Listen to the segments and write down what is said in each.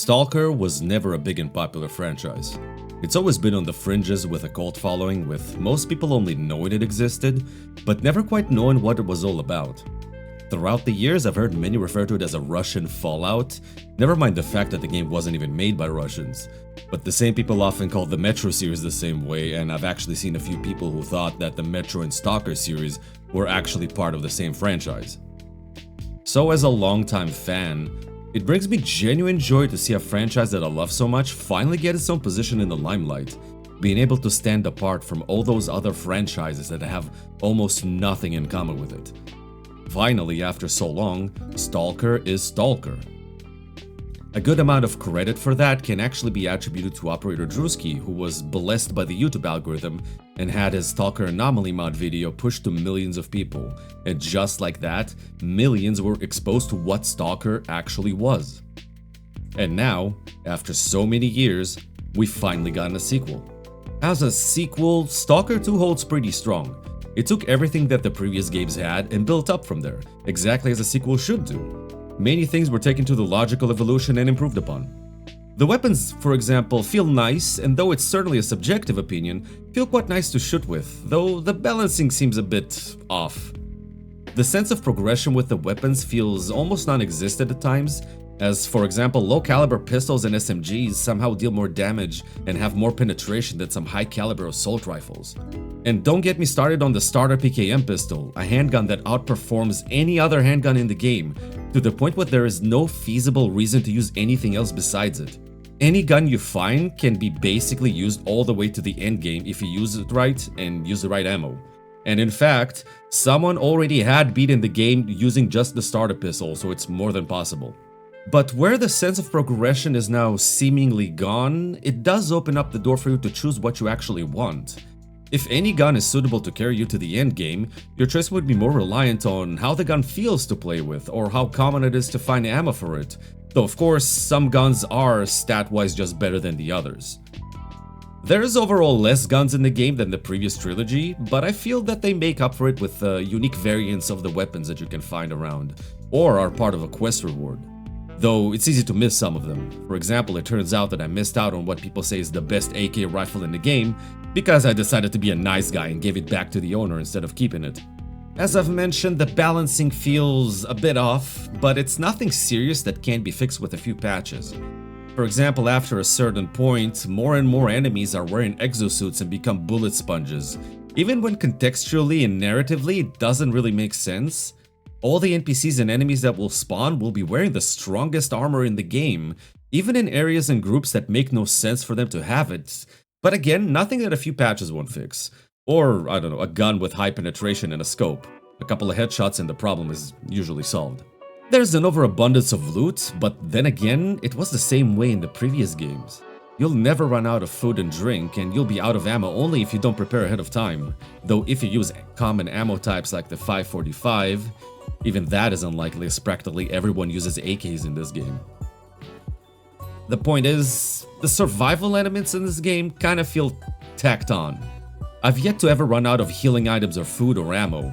Stalker was never a big and popular franchise. It's always been on the fringes with a cult following, with most people only knowing it existed, but never quite knowing what it was all about. Throughout the years, I've heard many refer to it as a Russian Fallout, never mind the fact that the game wasn't even made by Russians. But the same people often call the Metro series the same way, and I've actually seen a few people who thought that the Metro and Stalker series were actually part of the same franchise. So as a longtime fan, it brings me genuine joy to see a franchise that I love so much finally get its own position in the limelight, being able to stand apart from all those other franchises that have almost nothing in common with it. Finally, after so long, Stalker is Stalker. A good amount of credit for that can actually be attributed to Operator Drewski, who was blessed by the YouTube algorithm and had his Stalker Anomaly mod video pushed to millions of people, and just like that, millions were exposed to what Stalker actually was. And now, after so many years, we've finally gotten a sequel. As a sequel, Stalker 2 holds pretty strong. It took everything that the previous games had and built up from there, exactly as a sequel should do. Many things were taken to the logical evolution and improved upon. The weapons, for example, feel nice, and though it's certainly a subjective opinion, feel quite nice to shoot with, though the balancing seems a bit off. The sense of progression with the weapons feels almost non-existent at times, as for example, low-caliber pistols and SMGs somehow deal more damage and have more penetration than some high-caliber assault rifles. And don't get me started on the starter PKM pistol, a handgun that outperforms any other handgun in the game, to the point where there is no feasible reason to use anything else besides it. Any gun you find can be basically used all the way to the end game if you use it right and use the right ammo. And in fact, someone already had beaten the game using just the starter pistol, so it's more than possible. But where the sense of progression is now seemingly gone, it does open up the door for you to choose what you actually want. If any gun is suitable to carry you to the end game, your choice would be more reliant on how the gun feels to play with or how common it is to find ammo for it, though of course some guns are stat-wise just better than the others. There's overall less guns in the game than the previous trilogy, but I feel that they make up for it with unique variants of the weapons that you can find around, or are part of a quest reward. Though it's easy to miss some of them. For example, it turns out that I missed out on what people say is the best AK rifle in the game because I decided to be a nice guy and gave it back to the owner instead of keeping it. As I've mentioned, the balancing feels a bit off, but it's nothing serious that can't be fixed with a few patches. For example, after a certain point, more and more enemies are wearing exosuits and become bullet sponges. Even when contextually and narratively it doesn't really make sense, all the NPCs and enemies that will spawn will be wearing the strongest armor in the game, even in areas and groups that make no sense for them to have it. But again, nothing that a few patches won't fix. Or, I don't know, a gun with high penetration and a scope. A couple of headshots and the problem is usually solved. There's an overabundance of loot, but then again, it was the same way in the previous games. You'll never run out of food and drink, and you'll be out of ammo only if you don't prepare ahead of time. Though if you use common ammo types like the 545, even that is unlikely as practically everyone uses AKs in this game. The point is, the survival elements in this game kinda feel tacked on. I've yet to ever run out of healing items or food or ammo.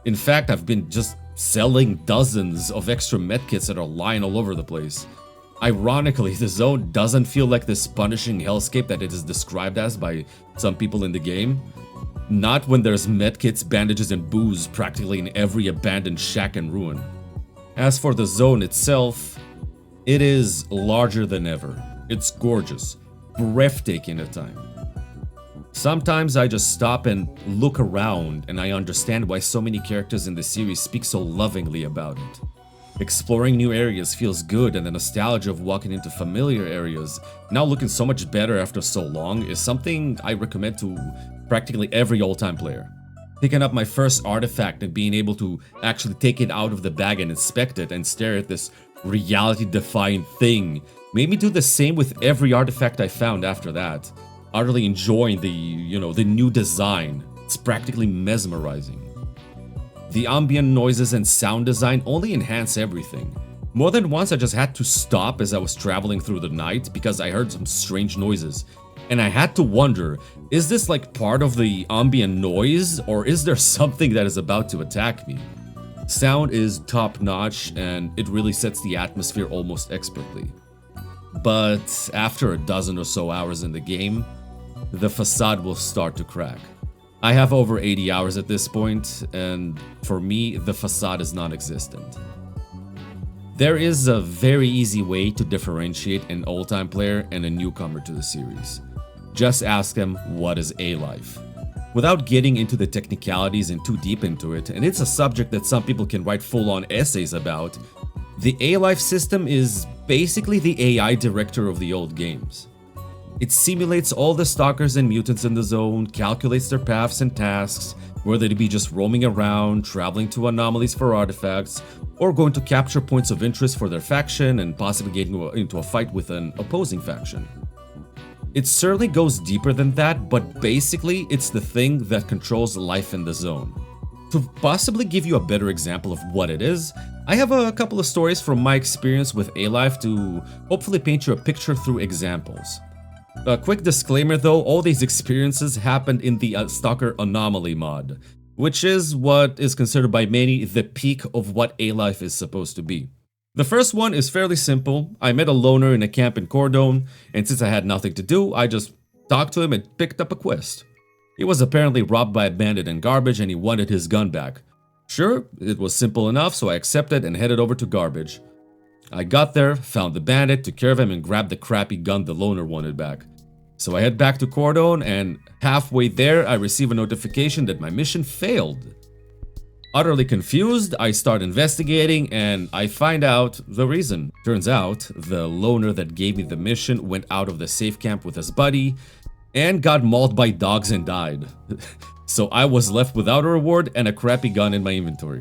In fact, I've been just selling dozens of extra medkits that are lying all over the place. Ironically, the zone doesn't feel like this punishing hellscape that it is described as by some people in the game. Not when there's medkits, bandages, and booze practically in every abandoned shack and ruin. As for the zone itself, it is larger than ever. It's gorgeous, breathtaking at times. Sometimes I just stop and look around and I understand why so many characters in the series speak so lovingly about it. Exploring new areas feels good, and the nostalgia of walking into familiar areas, now looking so much better after so long, is something I recommend to practically every old-time player. Picking up my first artifact and being able to actually take it out of the bag and inspect it and stare at this reality-defying thing made me do the same with every artifact I found after that, utterly enjoying the new design. It's practically mesmerizing. The ambient noises and sound design only enhance everything. More than once I just had to stop as I was traveling through the night because I heard some strange noises. And I had to wonder, is this like part of the ambient noise, or is there something that is about to attack me? Sound is top notch and it really sets the atmosphere almost expertly. but after a dozen or so hours in the game, the facade will start to crack. I have over 80 hours at this point, and for me, the facade is non-existent. There is a very easy way to differentiate an old-time player and a newcomer to the series. Just ask them, what is A-Life? Without getting into the technicalities and too deep into it, and it's a subject that some people can write full-on essays about, the A-Life system is basically the AI director of the old games. It simulates all the stalkers and mutants in the zone, calculates their paths and tasks, whether they be just roaming around, traveling to anomalies for artifacts, or going to capture points of interest for their faction and possibly getting into a fight with an opposing faction. It certainly goes deeper than that, but basically it's the thing that controls life in the zone. To possibly give you a better example of what it is, I have a couple of stories from my experience with A-Life to hopefully paint you a picture through examples. A quick disclaimer though, all these experiences happened in the Stalker Anomaly mod, which is what is considered by many the peak of what A-Life is supposed to be. The first one is fairly simple. I met a loner in a camp in Cordon, and since I had nothing to do, I just talked to him and picked up a quest. He was apparently robbed by a bandit in Garbage and he wanted his gun back. Sure, it was simple enough, so I accepted and headed over to Garbage. I got there, found the bandit, took care of him, and grabbed the crappy gun the loner wanted back. So I head back to Cordon, and halfway there, I receive a notification that my mission failed. Utterly confused, I start investigating, and I find out the reason. Turns out, the loner that gave me the mission went out of the safe camp with his buddy, and got mauled by dogs and died. So I was left without a reward and a crappy gun in my inventory.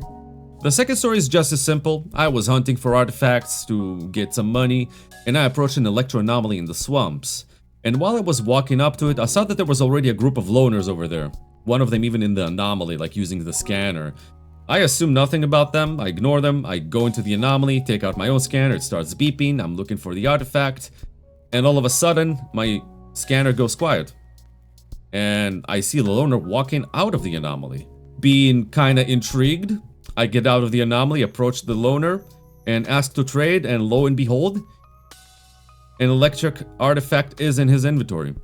The second story is just as simple. I was hunting for artifacts to get some money, and I approached an electro anomaly in the swamps. And while I was walking up to it, I saw that there was already a group of loners over there. One of them even in the anomaly, like using the scanner. I assume nothing about them, I ignore them, I go into the anomaly, take out my own scanner, it starts beeping, I'm looking for the artifact, and all of a sudden, my scanner goes quiet. And I see the loner walking out of the anomaly. Being kinda intrigued, I get out of the anomaly, approach the loner, and ask to trade, and lo and behold, an electric artifact is in his inventory.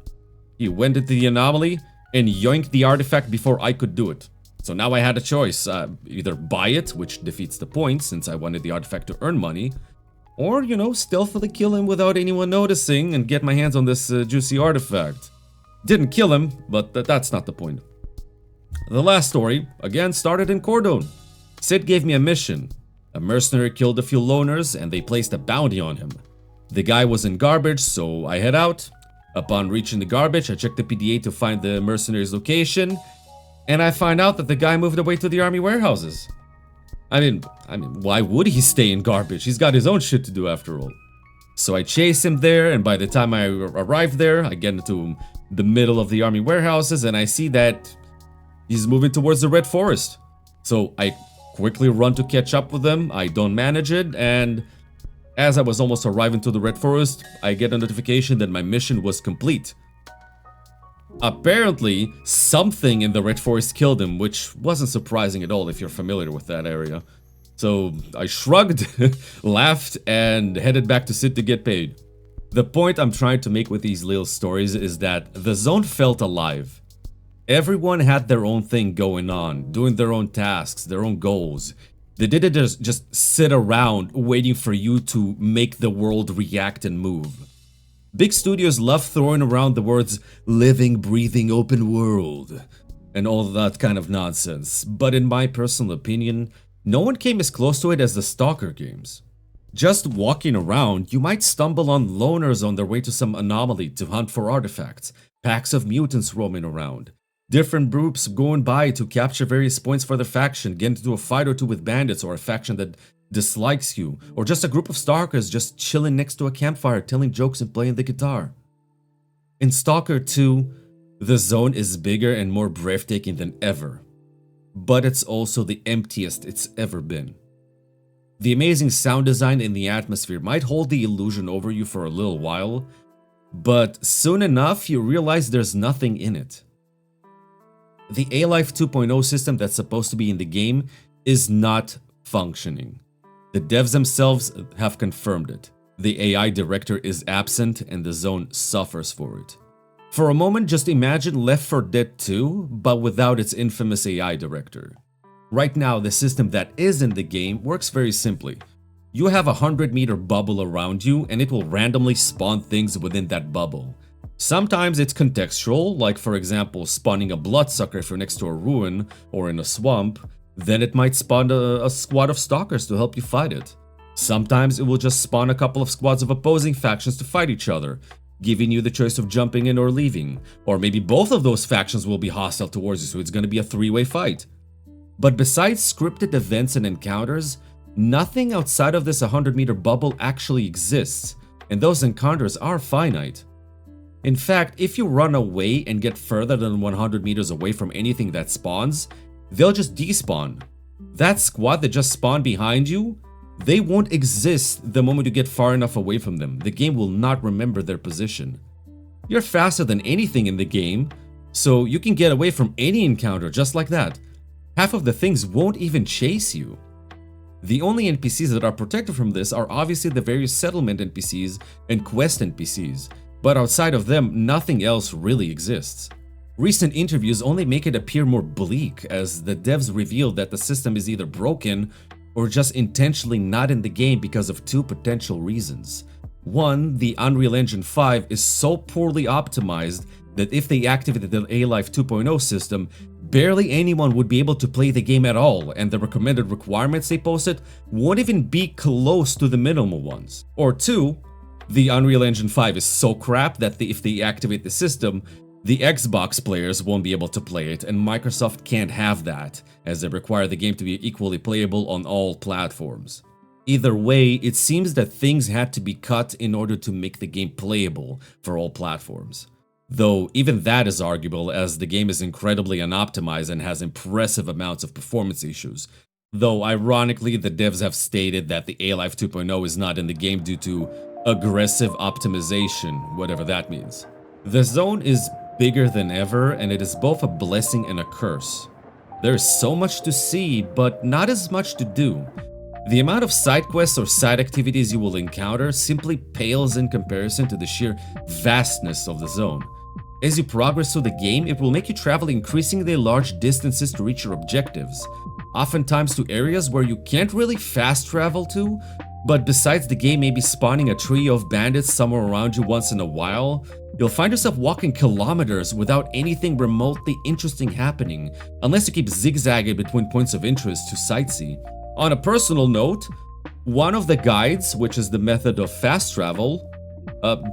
He went into the anomaly and yoinked the artifact before I could do it. So now I had a choice, either buy it, which defeats the point since I wanted the artifact to earn money, or, you know, stealthily kill him without anyone noticing and get my hands on this juicy artifact. Didn't kill him, but that's not the point. The last story, again, started in Cordon. Sid gave me a mission. A mercenary killed a few loners and they placed a bounty on him. The guy was in Garbage, so I head out. Upon reaching the Garbage, I check the PDA to find the mercenary's location, and I find out that the guy moved away to the army warehouses. I mean, why would he stay in Garbage? He's got his own shit to do after all. So I chase him there, and by the time I arrive there, I get into the middle of the army warehouses, and I see that he's moving towards the Red Forest. So I quickly run to catch up with him, I don't manage it, and as I was almost arriving to the Red Forest, I get a notification that my mission was complete. Apparently, something in the Red Forest killed him, which wasn't surprising at all if you're familiar with that area. So I shrugged, laughed, and headed back to Sid to get paid. The point I'm trying to make with these little stories is that the zone felt alive. Everyone had their own thing going on, doing their own tasks, their own goals. They didn't just sit around waiting for you to make the world react and move. Big studios love throwing around the words living, breathing, open world and all that kind of nonsense, but in my personal opinion, no one came as close to it as the Stalker games. Just walking around, you might stumble on loners on their way to some anomaly to hunt for artifacts, packs of mutants roaming around, different groups going by to capture various points for their faction, get into a fight or two with bandits or a faction that dislikes you, or just a group of stalkers just chilling next to a campfire telling jokes and playing the guitar. In Stalker 2, the zone is bigger and more breathtaking than ever, but it's also the emptiest it's ever been. The amazing sound design in the atmosphere might hold the illusion over you for a little while, but soon enough you realize there's nothing in it. The A-Life 2.0 system that's supposed to be in the game is not functioning. The devs themselves have confirmed it. The AI director is absent and the zone suffers for it. For a moment, just imagine Left 4 Dead 2, but without its infamous AI director. Right now, the system that is in the game works very simply. You have a 100-meter bubble around you, and it will randomly spawn things within that bubble. Sometimes it's contextual, like for example spawning a bloodsucker if you're next to a ruin or in a swamp. Then it might spawn a squad of stalkers to help you fight it. Sometimes it will just spawn a couple of squads of opposing factions to fight each other, giving you the choice of jumping in or leaving. Or maybe both of those factions will be hostile towards you, so it's going to be a three-way fight. But besides scripted events and encounters, nothing outside of this 100-meter bubble actually exists, and those encounters are finite. In fact, if you run away and get further than 100 meters away from anything that spawns, they'll just despawn. That squad that just spawned behind you, they won't exist the moment you get far enough away from them. The game will not remember their position. You're faster than anything in the game, so you can get away from any encounter just like that. Half of the things won't even chase you. The only NPCs that are protected from this are obviously the various settlement NPCs and quest NPCs, but outside of them, nothing else really exists. Recent interviews only make it appear more bleak, as the devs revealed that the system is either broken or just intentionally not in the game because of two potential reasons. One, the Unreal Engine 5 is so poorly optimized that if they activated the A-Life 2.0 system, barely anyone would be able to play the game at all, and the recommended requirements they posted won't even be close to the minimal ones. Or two, the Unreal Engine 5 is so crap that if they activate the system, the Xbox players won't be able to play it, and Microsoft can't have that, as they require the game to be equally playable on all platforms. Either way, it seems that things had to be cut in order to make the game playable for all platforms. Though even that is arguable, as the game is incredibly unoptimized and has impressive amounts of performance issues. Though ironically, the devs have stated that the A-Life 2.0 is not in the game due to aggressive optimization, whatever that means. The zone is bigger than ever, and it is both a blessing and a curse. There is so much to see, but not as much to do. The amount of side quests or side activities you will encounter simply pales in comparison to the sheer vastness of the zone. As you progress through the game, it will make you travel increasingly large distances to reach your objectives, oftentimes to areas where you can't really fast travel to, but besides the game maybe spawning a trio of bandits somewhere around you once in a while, you'll find yourself walking kilometers without anything remotely interesting happening, unless you keep zigzagging between points of interest to sightsee. On a personal note, one of the guides, which is the method of fast travel,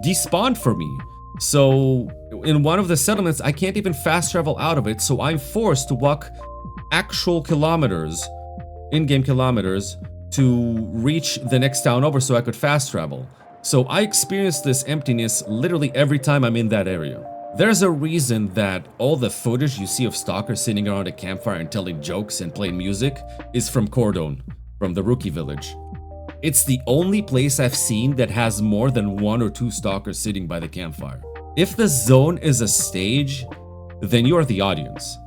despawned for me. So in one of the settlements, I can't even fast travel out of it, so I'm forced to walk actual kilometers, in-game kilometers, to reach the next town over so I could fast travel. So I experience this emptiness literally every time I'm in that area. There's a reason that all the footage you see of Stalker sitting around a campfire and telling jokes and playing music is from Cordon, from the Rookie Village. It's the only place I've seen that has more than one or two Stalkers sitting by the campfire. If the zone is a stage, then you are the audience.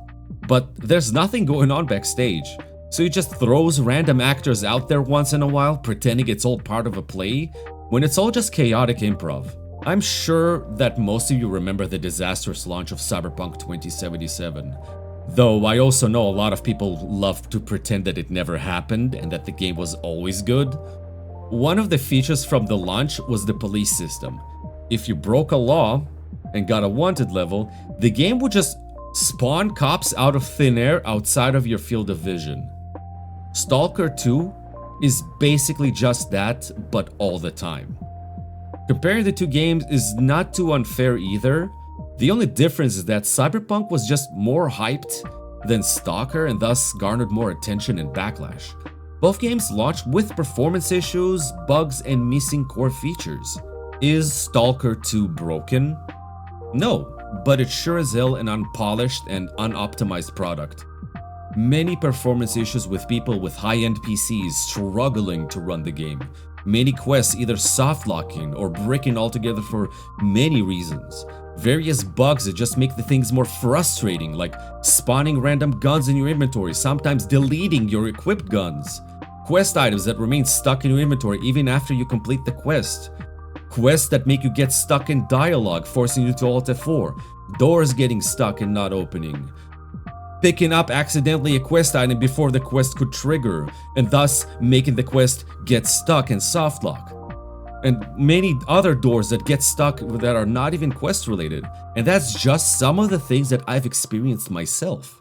But there's nothing going on backstage, so he just throws random actors out there once in a while, pretending it's all part of a play, when it's all just chaotic improv. I'm sure that most of you remember the disastrous launch of Cyberpunk 2077. Though I also know a lot of people love to pretend that it never happened and that the game was always good. One of the features from the launch was the police system. If you broke a law and got a wanted level, the game would just spawn cops out of thin air outside of your field of vision. Stalker 2 is basically just that, but all the time. Comparing the two games is not too unfair either. The only difference is that Cyberpunk was just more hyped than Stalker and thus garnered more attention and backlash. Both games launched with performance issues, bugs, and missing core features. Is Stalker 2 broken? No, but it's sure as hell an unpolished and unoptimized product. Many performance issues with people with high-end PCs struggling to run the game. Many quests either soft-locking or breaking altogether for many reasons. Various bugs that just make the things more frustrating, like spawning random guns in your inventory, sometimes deleting your equipped guns. quest items that remain stuck in your inventory even after you complete the quest, quests that make you get stuck in dialogue, forcing you to Alt F4, doors getting stuck and not opening, picking up accidentally a quest item before the quest could trigger, and thus making the quest get stuck and softlock. And many other doors that get stuck that are not even quest related. And that's just some of the things that I've experienced myself.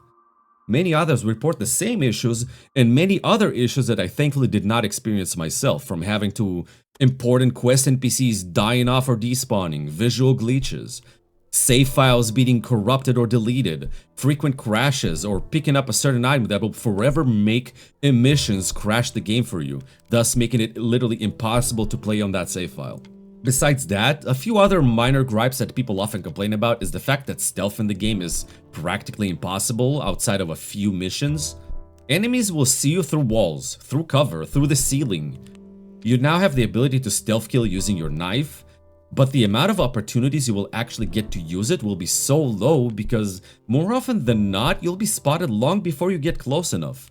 Many others report the same issues, and many other issues that I thankfully did not experience myself, from having to important quest NPCs dying off or despawning, visual glitches, save files being corrupted or deleted, frequent crashes, or picking up a certain item that will forever make emissions crash the game for you, thus making it literally impossible to play on that save file. Besides that, a few other minor gripes that people often complain about is the fact that stealth in the game is practically impossible outside of a few missions. Enemies will see you through walls, through cover, through the ceiling. You now have the ability to stealth kill using your knife, but the amount of opportunities you will actually get to use it will be so low because more often than not, you'll be spotted long before you get close enough.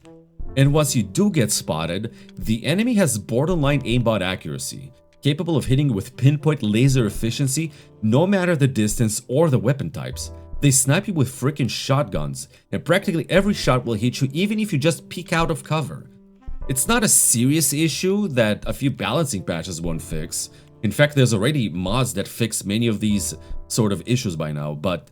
And once you do get spotted, the enemy has borderline aimbot accuracy, capable of hitting with pinpoint laser efficiency no matter the distance or the weapon types. They snipe you with freaking shotguns, and practically every shot will hit you even if you just peek out of cover. It's not a serious issue that a few balancing patches won't fix. In fact, there's already mods that fix many of these sort of issues by now, but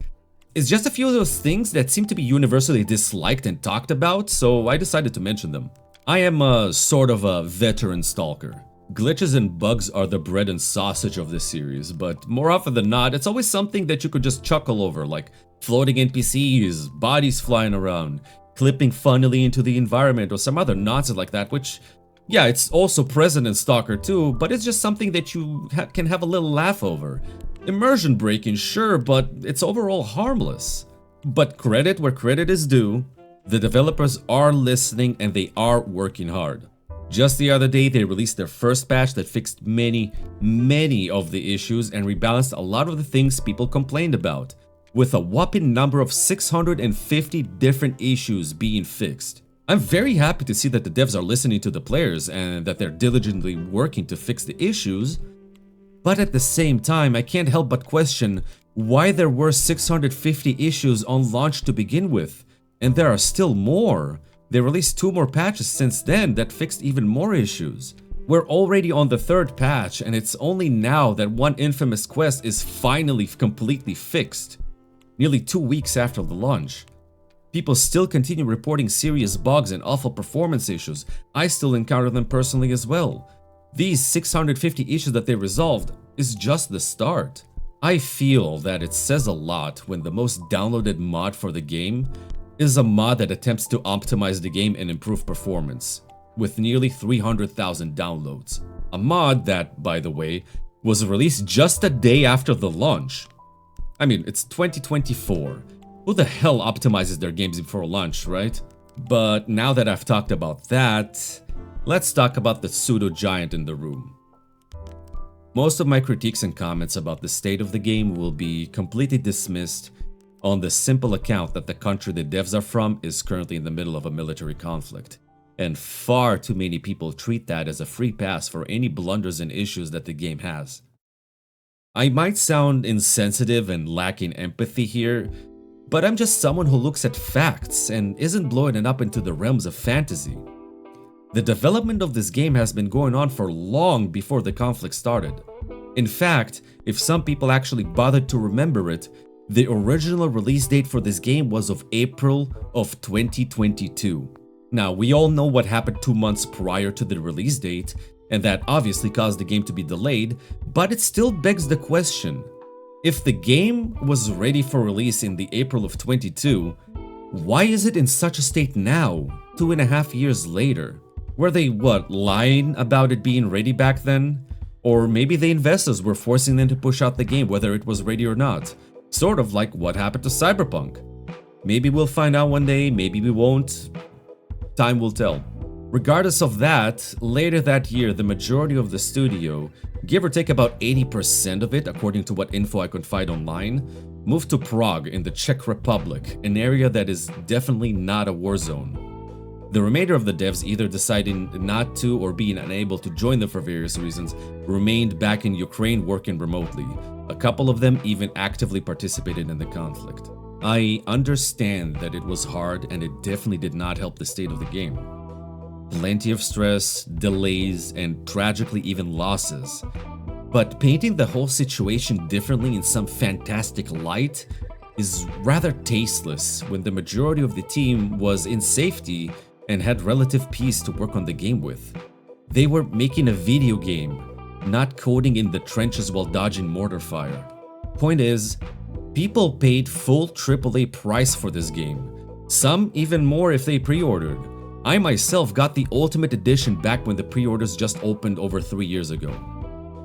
it's just a few of those things that seem to be universally disliked and talked about, so I decided to mention them. I am a sort of a veteran stalker. Glitches and bugs are the bread and sausage of this series, but more often than not, it's always something that you could just chuckle over, like floating NPCs, bodies flying around, clipping funnily into the environment, or some other nonsense like that, which, yeah, it's also present in Stalker too, but it's just something that you can have a little laugh over. Immersion breaking, sure, but it's overall harmless. But credit where credit is due, the developers are listening and they are working hard. Just the other day, they released their first patch that fixed many of the issues and rebalanced a lot of the things people complained about, with a whopping number of 650 different issues being fixed. I'm very happy to see that the devs are listening to the players and that they're diligently working to fix the issues, but at the same time, I can't help but question why there were 650 issues on launch to begin with, and there are still more. They released 2 more patches since then that fixed even more issues. We're already on the 3rd patch, and it's only now that one infamous quest is finally completely fixed, nearly 2 weeks after the launch. People still continue reporting serious bugs and awful performance issues. I still encounter them personally as well. These 650 issues that they resolved is just the start. I feel that it says a lot when the most downloaded mod for the game is a mod that attempts to optimize the game and improve performance, with nearly 300,000 downloads. A mod that, by the way, was released just a day after the launch. I mean, it's 2024. Who the hell optimizes their games before launch, right? But now that I've talked about that, let's talk about the pseudo-giant in the room. Most of my critiques and comments about the state of the game will be completely dismissed on the simple account that the country the devs are from is currently in the middle of a military conflict, and far too many people treat that as a free pass for any blunders and issues that the game has. I might sound insensitive and lacking empathy here, but I'm just someone who looks at facts and isn't blowing it up into the realms of fantasy. The development of this game has been going on for long before the conflict started. In fact, if some people actually bothered to remember it, the original release date for this game was of April of 2022. Now, we all know what happened 2 months prior to the release date, and that obviously caused the game to be delayed, but it still begs the question. If the game was ready for release in the April of 22, why is it in such a state now, 2.5 years later? Were they, lying about it being ready back then? Or maybe the investors were forcing them to push out the game whether it was ready or not. Sort of like what happened to Cyberpunk. Maybe we'll find out one day, maybe we won't. Time will tell. Regardless of that, later that year, the majority of the studio, give or take about 80% of it, according to what info I could find online, moved to Prague in the Czech Republic, an area that is definitely not a war zone. The remainder of the devs, either deciding not to or being unable to join them for various reasons, remained back in Ukraine working remotely. A couple of them even actively participated in the conflict. I understand that it was hard and it definitely did not help the state of the game. Plenty of stress, delays, and tragically even losses. But painting the whole situation differently in some fantastic light is rather tasteless when the majority of the team was in safety and had relative peace to work on the game with. They were making a video game, not coding in the trenches while dodging mortar fire. Point is, people paid full AAA price for this game, some even more if they pre-ordered. I myself got the Ultimate Edition back when the pre-orders just opened over 3 years ago.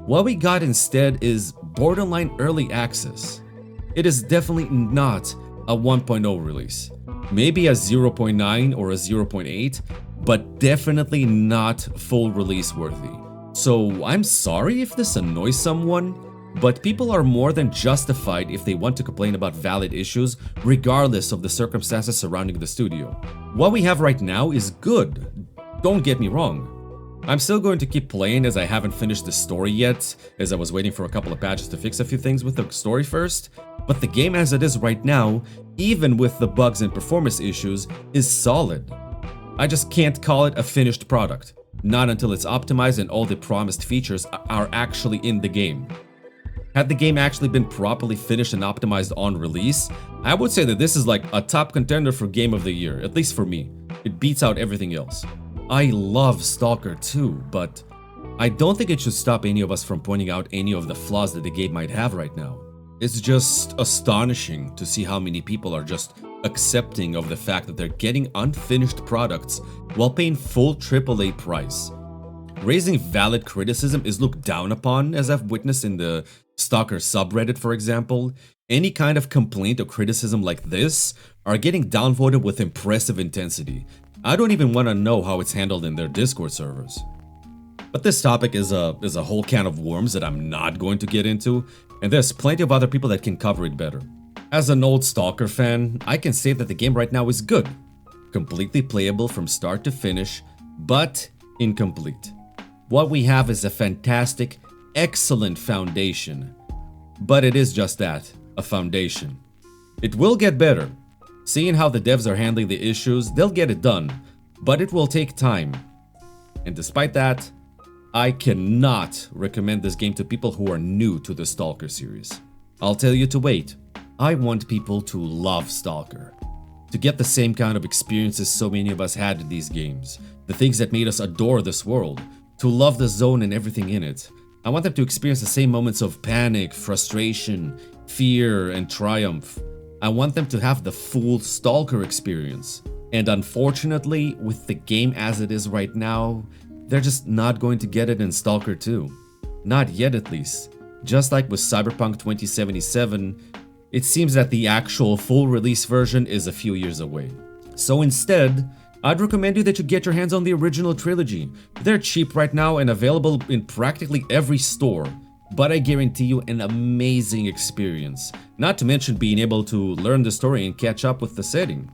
What we got instead is borderline early access. It is definitely not a 1.0 release. Maybe a 0.9 or a 0.8, but definitely not full release worthy. So I'm sorry if this annoys someone, but people are more than justified if they want to complain about valid issues, regardless of the circumstances surrounding the studio. What we have right now is good, don't get me wrong. I'm still going to keep playing as I haven't finished the story yet, as I was waiting for a couple of patches to fix a few things with the story first, but the game as it is right now, even with the bugs and performance issues, is solid. I just can't call it a finished product, not until it's optimized and all the promised features are actually in the game. Had the game actually been properly finished and optimized on release, I would say that this is like a top contender for Game of the Year, at least for me. It beats out everything else. I love Stalker too, but I don't think it should stop any of us from pointing out any of the flaws that the game might have right now. It's just astonishing to see how many people are just accepting of the fact that they're getting unfinished products while paying full AAA price. Raising valid criticism is looked down upon, as I've witnessed in the Stalker subreddit, for example. Any kind of complaint or criticism like this are getting downvoted with impressive intensity. I don't even want to know how it's handled in their Discord servers. But this topic is a whole can of worms that I'm not going to get into, and there's plenty of other people that can cover it better. As an old Stalker fan, I can say that the game right now is good. Completely playable from start to finish, but incomplete. What we have is a fantastic, excellent foundation. But it is just that, a foundation. It will get better. Seeing how the devs are handling the issues, they'll get it done, but it will take time. And despite that, I cannot recommend this game to people who are new to the Stalker series. I'll tell you to wait. I want people to love Stalker, to get the same kind of experiences so many of us had in these games, the things that made us adore this world, to love the zone and everything in it. I want them to experience the same moments of panic, frustration, fear, and triumph. I want them to have the full Stalker experience. And unfortunately, with the game as it is right now, they're just not going to get it in Stalker 2. Not yet, at least. Just like with Cyberpunk 2077, it seems that the actual full release version is a few years away. So instead, I'd recommend you that you get your hands on the original trilogy. They're cheap right now and available in practically every store. But I guarantee you an amazing experience. Not to mention being able to learn the story and catch up with the setting.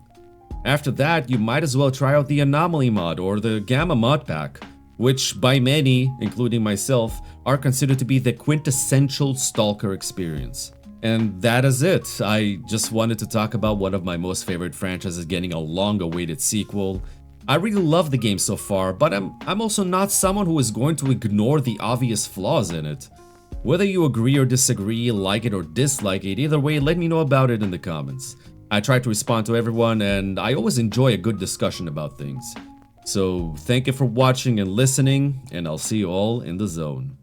After that, you might as well try out the Anomaly mod or the Gamma mod pack, which by many, including myself, are considered to be the quintessential Stalker experience. And that is it. I just wanted to talk about one of my most favorite franchises getting a long-awaited sequel. I really love the game so far, but I'm also not someone who is going to ignore the obvious flaws in it. Whether you agree or disagree, like it or dislike it, either way, let me know about it in the comments. I try to respond to everyone, and I always enjoy a good discussion about things. So thank you for watching and listening, and I'll see you all in the zone.